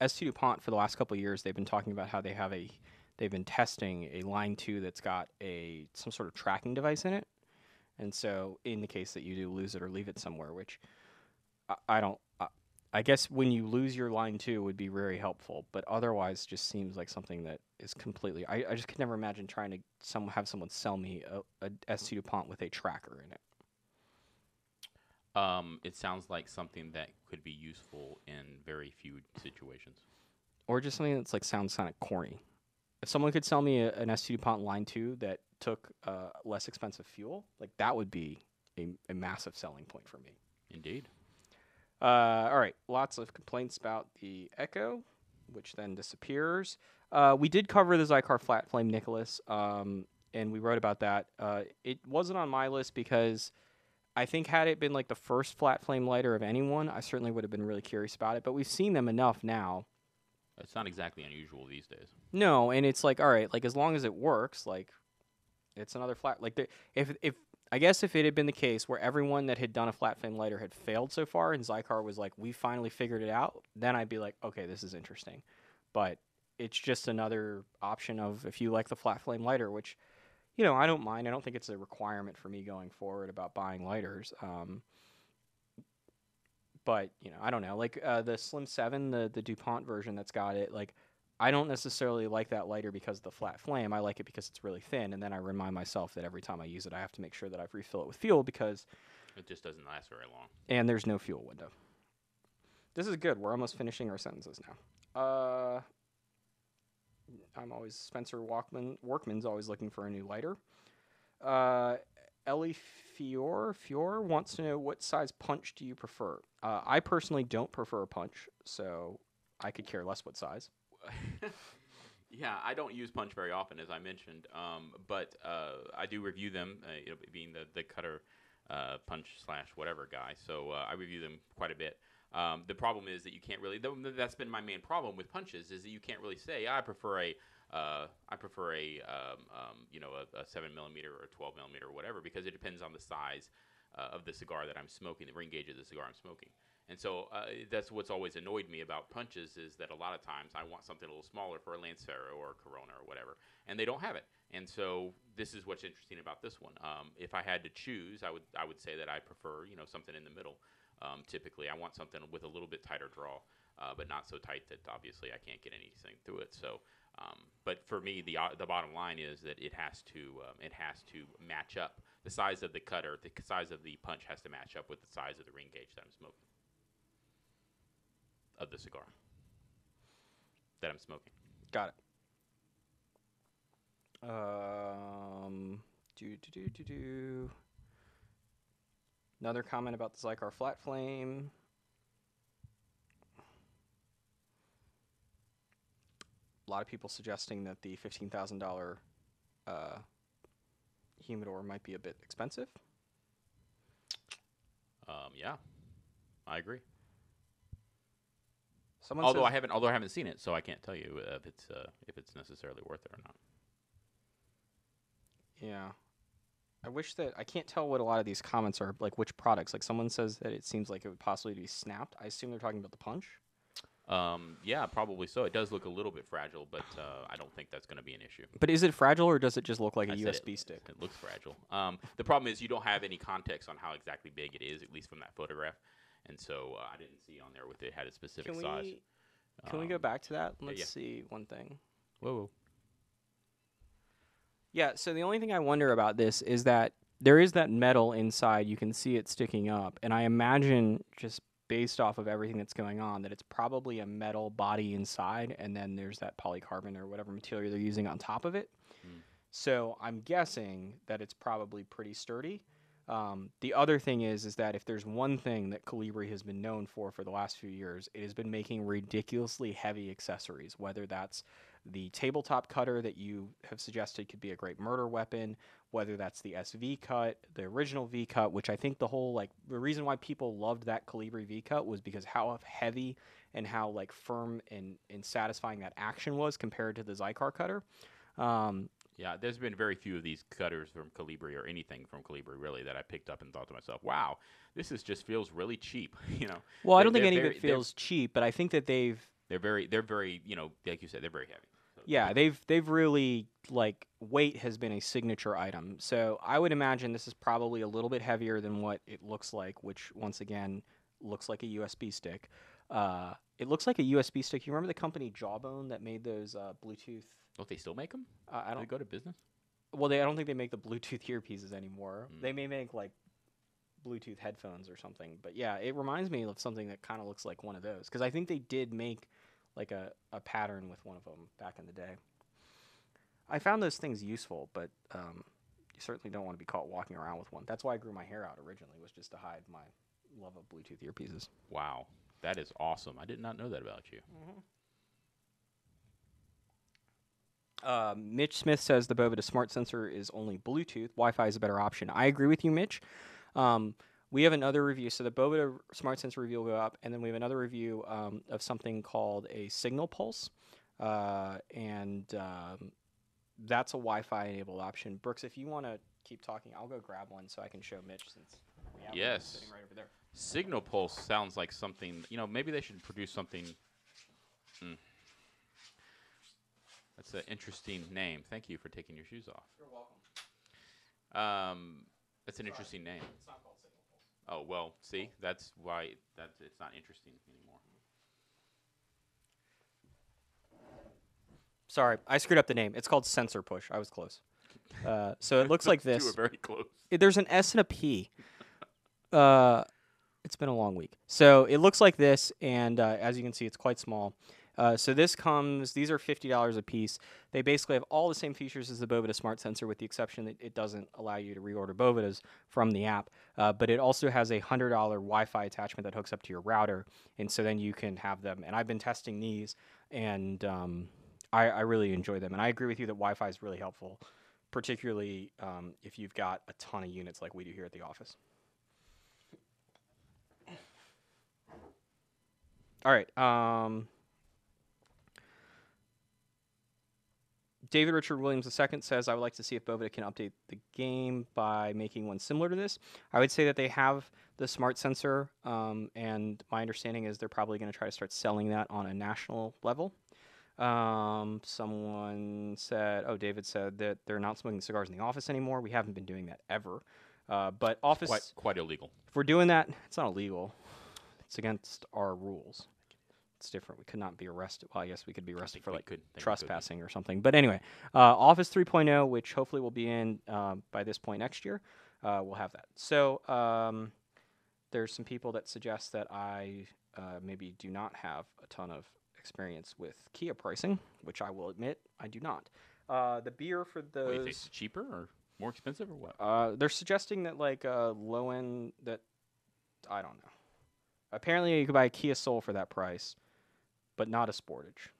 [SPEAKER 3] ST DuPont, for the last couple of years, they've been talking about how they've been testing a Line 2 that's got some sort of tracking device in it. And so in the case that you do lose it or leave it somewhere, which I guess when you lose your Line 2 would be very helpful, but otherwise just seems like something that is completely, I just could never imagine trying to have someone sell me a ST DuPont with a tracker in it.
[SPEAKER 5] It sounds like something that could be useful in very few situations.
[SPEAKER 3] Or just something that's like sounds kind of corny. If someone could sell me an ST DuPont Line 2 that took less expensive fuel, like that would be a massive selling point for me.
[SPEAKER 5] Indeed.
[SPEAKER 3] All right, lots of complaints about the Echo. which then disappears. We did cover the Zycar Flat Flame Nicholas, and we wrote about that. It wasn't on my list because I think had it been like the first flat flame lighter of anyone, I certainly would have been really curious about it. But we've seen them enough now.
[SPEAKER 5] It's not exactly unusual these days.
[SPEAKER 3] No, and it's like, all right, like as long as it works, like it's another flat. Like if I guess if it had been the case where everyone that had done a flat flame lighter had failed so far, and Zycar was like, we finally figured it out, then I'd be like, okay, this is interesting. But it's just another option of if you like the flat flame lighter, which, you know, I don't mind. I don't think it's a requirement for me going forward about buying lighters. But, you know, I don't know. Like the Slim 7, the DuPont version that's got it, like I don't necessarily like that lighter because of the flat flame. I like it because it's really thin, and then I remind myself that every time I use it, I have to make sure that I refill it with fuel because
[SPEAKER 5] it just doesn't last very long.
[SPEAKER 3] And there's no fuel window. This is good. We're almost finishing our sentences now. Spencer Workman's always looking for a new lighter. Ellie Fior wants to know, what size punch do you prefer? I personally don't prefer a punch, so I could care less what size.
[SPEAKER 5] Yeah, I don't use punch very often, as I mentioned, but I do review them, being the cutter punch / whatever guy, so I review them quite a bit. The problem is that you can't really. That's been my main problem with punches, is that you can't really say I prefer a 7mm or a 12mm or whatever, because it depends on the size of the cigar that I'm smoking, the ring gauge of the cigar I'm smoking. And so that's what's always annoyed me about punches, is that a lot of times I want something a little smaller for a Lancero or a Corona or whatever, and they don't have it. And so this is what's interesting about this one. If I had to choose, I would say that I prefer something in the middle. Typically, I want something with a little bit tighter draw, but not so tight that obviously I can't get anything through it. So, but for me, the bottom line is that it has to match up. The size of the cutter, the size of the punch has to match up with the size of the ring gauge that I'm smoking, of the cigar that I'm smoking.
[SPEAKER 3] Got it. Another comment about the Zycar Flat Flame. A lot of people suggesting that the $15,000 humidor might be a bit expensive.
[SPEAKER 5] Yeah, I agree.
[SPEAKER 3] Although
[SPEAKER 5] I haven't seen it, so I can't tell you if it's necessarily worth it or not.
[SPEAKER 3] Yeah. I wish that I can't tell what a lot of these comments are, like which products. Like someone says that it seems like it would possibly be snapped. I assume they're talking about the punch.
[SPEAKER 5] Yeah, probably so. It does look a little bit fragile, but I don't think that's going to be an issue.
[SPEAKER 3] But is it fragile, or does it just look like a USB stick?
[SPEAKER 5] It looks fragile. The problem is you don't have any context on how exactly big it is, at least from that photograph. And so I didn't see on there if it had a specific size.
[SPEAKER 3] Can we go back to that? Let's see one thing.
[SPEAKER 5] Whoa.
[SPEAKER 3] Yeah, so the only thing I wonder about this is that there is that metal inside. You can see it sticking up. And I imagine, just based off of everything that's going on, that it's probably a metal body inside, and then there's that polycarbon or whatever material they're using on top of it. So I'm guessing that it's probably pretty sturdy. The other thing is that if there's one thing that Colibri has been known for the last few years, it has been making ridiculously heavy accessories, whether that's the tabletop cutter that you have suggested could be a great murder weapon, whether that's the SV cut, the original V cut, which I think the reason why people loved that Colibri V cut was because how heavy and how like firm and satisfying that action was compared to the Zycar cutter.
[SPEAKER 5] Yeah, there's been very few of these cutters from Colibri, or anything from Colibri really, that I picked up and thought to myself, "Wow, this just feels really cheap."
[SPEAKER 3] Well, I don't think any of it feels cheap, but I think that they're very, like you said, they're very heavy. So yeah, they've really, like, weight has been a signature item. So I would imagine this is probably a little bit heavier than what it looks like, which once again looks like a USB stick. It looks like a USB stick. You remember the company Jawbone that made those Bluetooth?
[SPEAKER 5] Don't they still make them?
[SPEAKER 3] I don't.
[SPEAKER 5] Do they go to business?
[SPEAKER 3] Well, I don't think they make the Bluetooth earpieces anymore. They may make like Bluetooth headphones or something. But yeah, it reminds me of something that kind of looks like one of those, because I think they did make like a pattern with one of them back in the day. I found those things useful, but you certainly don't want to be caught walking around with one. That's why I grew my hair out originally, was just to hide my love of Bluetooth earpieces.
[SPEAKER 5] Wow, that is awesome. I did not know that about you.
[SPEAKER 3] Mitch Smith says the Bovida Smart Sensor is only Bluetooth. Wi-Fi is a better option. I agree with you, Mitch. We have another review. So the Bovida Smart Sensor review will go up, and then we have another review of something called a Signal Pulse, and that's a Wi-Fi enabled option. Brooks, if you want to keep talking, I'll go grab one so I can show Mitch since we have one sitting right over there.
[SPEAKER 5] Signal Pulse sounds like something. Maybe they should produce something. That's an interesting name. Thank you for taking your shoes off.
[SPEAKER 3] You're welcome.
[SPEAKER 5] That's an interesting name.
[SPEAKER 3] It's not called Signal Pulse.
[SPEAKER 5] Oh, well, see? That's why it's not interesting anymore.
[SPEAKER 3] Sorry, I screwed up the name. It's called Sensor Push. I was close. So it looks like this.
[SPEAKER 5] You were very close.
[SPEAKER 3] There's an S and a P. It's been a long week. So it looks like this, and as you can see, it's quite small. So these are $50 a piece. They basically have all the same features as the Bovida Smart Sensor, with the exception that it doesn't allow you to reorder Bovidas from the app. But it also has a $100 Wi-Fi attachment that hooks up to your router, and so then you can have them. And I've been testing these, and I really enjoy them. And I agree with you that Wi-Fi is really helpful, particularly if you've got a ton of units like we do here at the office. All right. David Richard Williams II says, I would like to see if Bovida can update the game by making one similar to this. I would say that they have the smart sensor, and my understanding is they're probably going to try to start selling that on a national level. Someone said, David said that they're not smoking cigars in the office anymore. We haven't been doing that ever. But office...
[SPEAKER 5] Quite illegal.
[SPEAKER 3] If we're doing that, it's not illegal. It's against our rules. It's different. We could not be arrested. Well, I guess we could be arrested for trespassing or something. But anyway, Office 3.0, which hopefully will be in by this point next year, we'll have that. So there's some people that suggest that I maybe do not have a ton of experience with Kia pricing, which I will admit I do not. The beer for those...
[SPEAKER 5] Wait, is it cheaper or more expensive or what?
[SPEAKER 3] They're suggesting that low end, that I don't know. Apparently you could buy a Kia Soul for that price, but not a Sportage.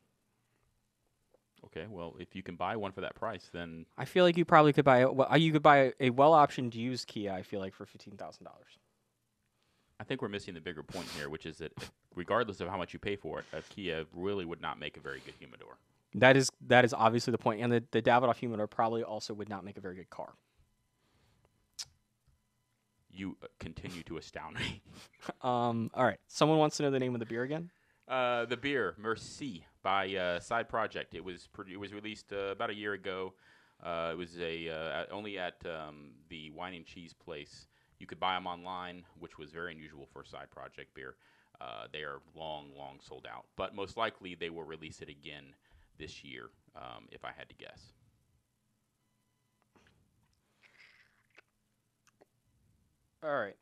[SPEAKER 5] Okay, well, if you can buy one for that price, then...
[SPEAKER 3] I feel like you probably could buy a well-optioned used Kia, I feel like, for $15,000.
[SPEAKER 5] I think we're missing the bigger point here, which is that regardless of how much you pay for it, a Kia really would not make a very good humidor.
[SPEAKER 3] That is obviously the point, and the Davidoff humidor probably also would not make a very good car.
[SPEAKER 5] You continue to astound me.
[SPEAKER 3] All right. Someone wants to know the name of the beer again?
[SPEAKER 5] The beer, Merci, by Side Project. It was released about a year ago. It was only at the Wine and Cheese place. You could buy them online, which was very unusual for a Side Project beer. They are long sold out. But most likely they will release it again this year, if I had to guess.
[SPEAKER 3] All right.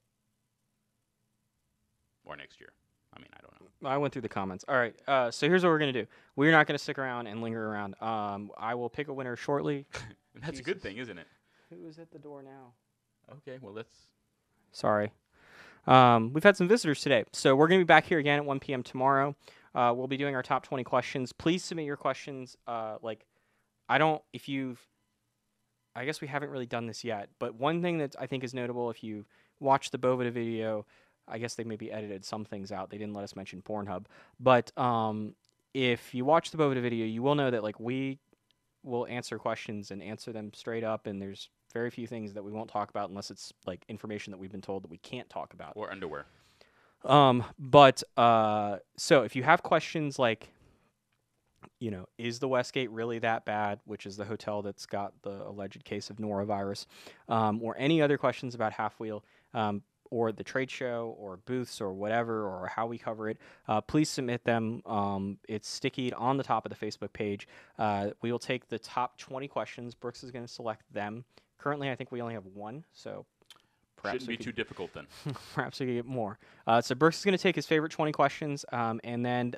[SPEAKER 5] Or next year. I mean, I don't know.
[SPEAKER 3] I went through the comments. All right. So here's what we're going to do. We're not going to stick around and linger around. I will pick a winner shortly.
[SPEAKER 5] That's a good thing, isn't it?
[SPEAKER 3] Who is at the door now?
[SPEAKER 5] Okay, well, let's...
[SPEAKER 3] Sorry. We've had some visitors today. So we're going to be back here again at 1 p.m. tomorrow. We'll be doing our top 20 questions. Please submit your questions. I guess we haven't really done this yet, but one thing that I think is notable, if you watch the Bovida video, I guess they maybe edited some things out. They didn't let us mention Pornhub. But if you watch the Bovida video, you will know that we will answer questions and answer them straight up, and there's very few things that we won't talk about unless it's information that we've been told that we can't talk about.
[SPEAKER 5] Or underwear.
[SPEAKER 3] So if you have questions is the Westgate really that bad, which is the hotel that's got the alleged case of norovirus, or any other questions about Halfwheel, or the trade show, or booths, or whatever, or how we cover it, please submit them. It's stickied on the top of the Facebook page. We will take the top 20 questions. Brooks is going to select them. Currently, I think we only have one, so
[SPEAKER 5] perhaps shouldn't be too difficult then.
[SPEAKER 3] Perhaps we can get more. So Brooks is going to take his favorite 20 questions, and then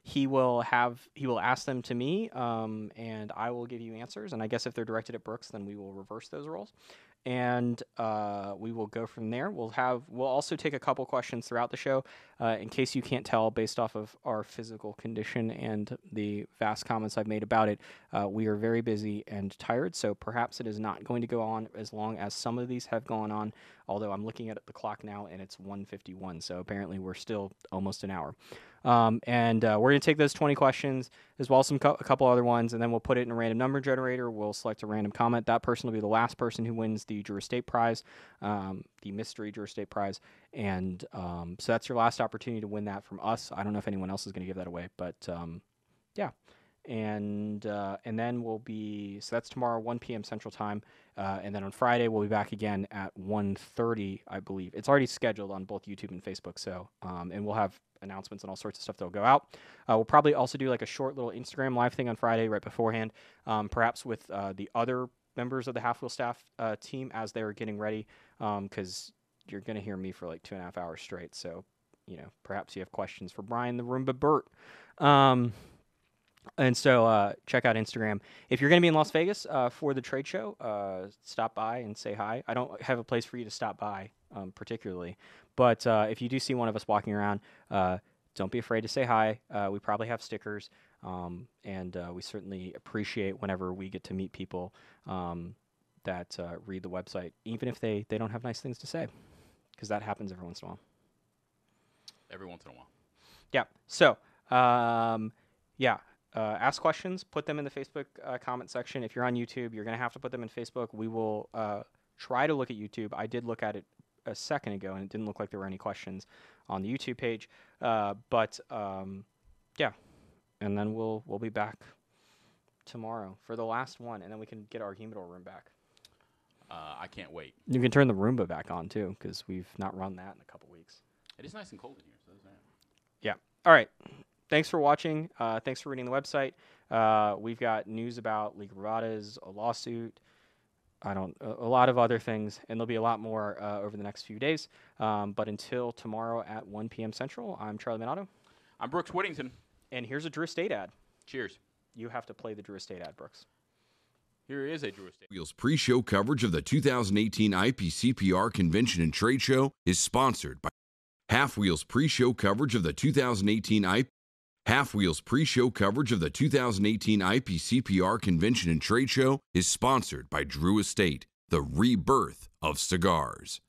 [SPEAKER 3] he will ask them to me, and I will give you answers. And I guess if they're directed at Brooks, then we will reverse those roles. and we will go from there. We'll also take a couple questions throughout the show. In case you can't tell based off of our physical condition and the vast comments I've made about it, we are very busy and tired, so perhaps it is not going to go on as long as some of these have gone on, although I'm looking at the clock now and it's 1:51, so apparently we're still almost an hour. And we're going to take those 20 questions as well as a couple other ones, and then we'll put it in a random number generator. We'll select a random comment. That person will be the last person who wins the Drew Estate Prize, the mystery Drew Estate Prize. And so that's your last opportunity to win that from us. I don't know if anyone else is going to give that away, but yeah. And then we'll be, so that's tomorrow, 1 p.m. Central Time. And then on Friday, we'll be back again at 1:30, I believe. It's already scheduled on both YouTube and Facebook. So, and we'll have announcements and all sorts of stuff that'll go out. We'll probably also do like a short little Instagram live thing on Friday right beforehand, perhaps with the other members of the Half Wheel staff team as they're getting ready, because you're going to hear me for like 2.5 hours straight. So, perhaps you have questions for Brian the Roomba Burt. And so check out Instagram. If you're going to be in Las Vegas for the trade show, stop by and say hi. I don't have a place for you to stop by particularly, but if you do see one of us walking around, don't be afraid to say hi. We probably have stickers, and we certainly appreciate whenever we get to meet people that read the website, even if they don't have nice things to say, because that happens every once in a while.
[SPEAKER 5] Every once in a while.
[SPEAKER 3] Yeah. So, yeah. Ask questions, put them in the Facebook comment section. If you're on YouTube, you're going to have to put them in Facebook. We will try to look at YouTube. I did look at it a second ago, and it didn't look like there were any questions on the YouTube page. But yeah, and then we'll be back tomorrow for the last one, and then we can get our humidor room back.
[SPEAKER 5] I can't wait.
[SPEAKER 3] You can turn the Roomba back on, too, because we've not run that in a couple weeks.
[SPEAKER 5] It is nice and cold in here, so that's nice.
[SPEAKER 3] Yeah. All right. Thanks for watching. Thanks for reading the website. We've got news about League of Barbadas, a lawsuit, a lot of other things, and there'll be a lot more over the next few days. But until tomorrow at 1 p.m. Central, I'm Charlie Minato.
[SPEAKER 5] I'm Brooks Whittington.
[SPEAKER 3] And here's a Drew Estate ad.
[SPEAKER 5] Cheers.
[SPEAKER 3] You have to play the Drew Estate ad, Brooks.
[SPEAKER 5] Here is a Drew Estate.
[SPEAKER 1] Wheels pre-show coverage of the 2018 IPCPR Convention and Trade Show is sponsored by Half Wheels pre-show coverage of the 2018 Half Wheels pre-show coverage of the 2018 IPCPR Convention and Trade Show is sponsored by Drew Estate, the rebirth of cigars.